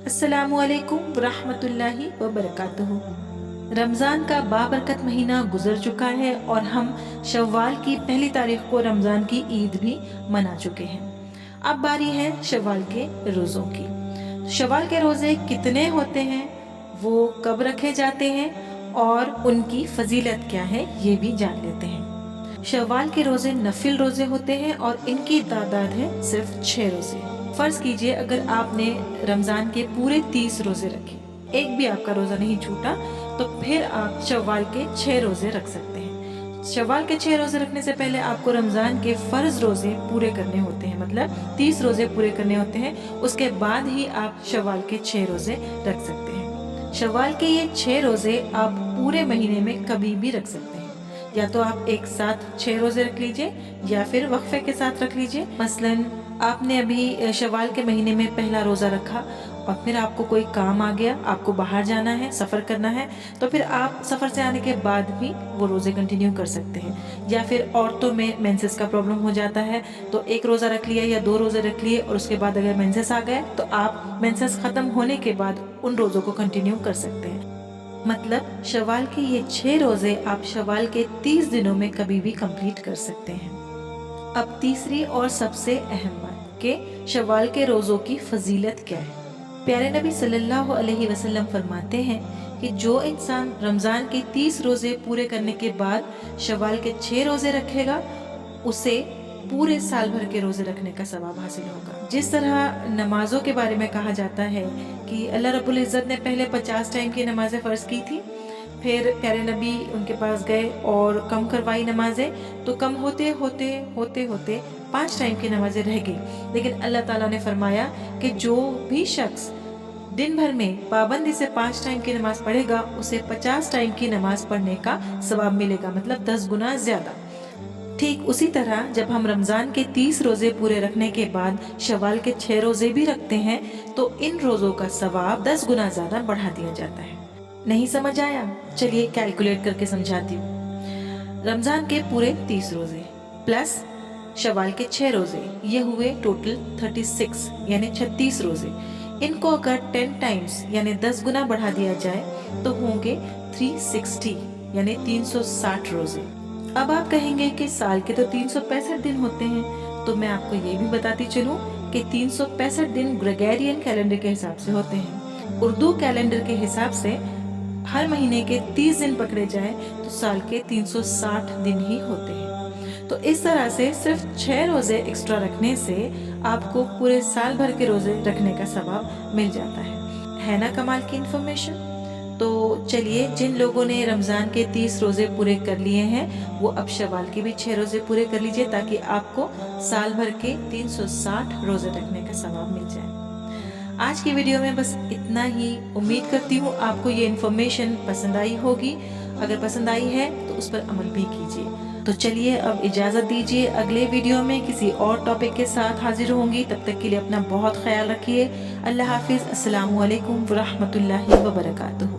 अस्सलामुअलैकुम वरहमतुल्लाहि वबरकातुहू। रमज़ान का बाबरकत महीना गुजर चुका है और हम शव्वाल की पहली तारीख को रमज़ान की ईद भी मना चुके हैं। अब बारी है शव्वाल के रोज़ों की। शव्वाल के रोज़े कितने होते हैं, वो कब रखे जाते हैं और उनकी फजीलत क्या है, ये भी जान लेते हैं। शव्वाल के रोज़े नफिल रोज़े होते हैं और इनकी तादाद है सिर्फ 6 रोज़े। फर्ज कीजिए अगर आपने रमज़ान के पूरे 30 रोज़े रखे, एक भी आपका रोज़ा नहीं छूटा, तो फिर आप शव्वाल के 6 रोज़े रख सकते हैं। शव्वाल के 6 रोज़े रखने से पहले आपको रमज़ान के फ़र्ज रोज़े पूरे करने होते हैं, मतलब 30 रोज़े पूरे करने होते हैं। उसके बाद ही आप शव्वाल के 6 रोज़े रख सकते हैं। शव्वाल के ये 6 रोज़े आप पूरे महीने में कभी भी रख सकते हैं। या तो आप एक साथ 6 रोज़े रख लीजिए या फिर वक्फे के साथ रख लीजिए। मसलन आपने अभी शव्वाल के महीने में पहला रोज़ा रखा और फिर आपको कोई काम आ गया, आपको बाहर जाना है, सफ़र करना है, तो फिर आप सफ़र से आने के बाद भी वो रोज़े कंटिन्यू कर सकते हैं। या फिर औरतों में मेंसेस का प्रॉब्लम हो जाता है, तो एक रोज़ा रख लिया या 2 रोज़े रख लिए और उसके बाद अगर मेंसेस आ गए तो आप मेंसेस ख़त्म होने के बाद उन रोज़ों को कंटिन्यू कर सकते हैं। मतलब शव्वाल के ये 6 रोज़े आप शव्वाल के 30 दिनों में कभी भी कंप्लीट कर सकते हैं। अब तीसरी और सबसे अहम बात कि शव्वाल के रोज़ों की फजीलत क्या है। प्यारे नबी सल्लल्लाहु अलैहि वसल्लम फरमाते हैं कि जो इंसान रमज़ान के 30 रोज़े पूरे करने के बाद शव्वाल के 6 रोज़े रखेगा, उसे पूरे साल भर के रोज़े रखने का सवाब हासिल होगा। जिस तरह नमाज़ों के बारे में कहा जाता है कि अल्लाह रब्बुल इज़्ज़त ने पहले 50 टाइम की नमाज़ें फ़र्ज़ की थी, फिर प्यारे नबी उनके पास गए और कम करवाई नमाजें, तो कम होते होते 5 टाइम की नमाजें रह गई। लेकिन अल्लाह ताला ने फरमाया कि जो भी शख्स दिन भर में पाबंदी से 5 टाइम की नमाज पढ़ेगा, उसे 50 टाइम की नमाज पढ़ने का सवाब मिलेगा, मतलब 10 गुना ज्यादा। ठीक उसी तरह जब हम रमज़ान के 30 रोज़े पूरे रखने के बाद शव्वाल के 6 रोज़े भी रखते हैं, तो इन रोज़ों का सवाब 10 गुना ज्यादा बढ़ा दिया जाता है। नहीं समझ आया? चलिए कैलकुलेट करके समझाती हूँ। रमज़ान के पूरे 30 रोज़े प्लस शव्वाल के 6 रोज़े, ये हुए टोटल 36 यानी 36 रोज़े। इनको अगर 10 टाइम्स यानी 10 गुना बढ़ा दिया जाए तो होंगे 360 यानी 360 रोज़े। अब आप कहेंगे कि साल के तो 365 दिन होते हैं, तो मैं आपको ये भी बताती चलूँ कि 365 दिन ग्रेगोरियन कैलेंडर के हिसाब से होते हैं। उर्दू कैलेंडर के हिसाब से हर महीने के 30 दिन पकड़े जाए तो साल के 360 दिन ही होते हैं। तो इस तरह से सिर्फ 6 रोज़े एक्स्ट्रा रखने से आपको पूरे साल भर के रोज़े रखने का सवाब मिल जाता है ना कमाल की इन्फॉर्मेशन। तो चलिए, जिन लोगों ने रमज़ान के 30 रोज़े पूरे कर लिए हैं, वो अब शव्वाल के भी 6 रोज़े पूरे कर लीजिए ताकि आपको साल भर के 360 रोज़े रखने का सवाब मिल जाए। आज की वीडियो में बस इतना ही। उम्मीद करती हूँ आपको ये इन्फॉर्मेशन पसंद आई होगी। अगर पसंद आई है तो उस पर अमल भी कीजिए। तो चलिए अब इजाज़त दीजिए, अगले वीडियो में किसी और टॉपिक के साथ हाजिर होंगी। तब तक के लिए अपना बहुत ख्याल रखिए। अल्लाह हाफिज़। अस्सलामु अलैकुम वरहमतुल्लाहि वबरकातुहू।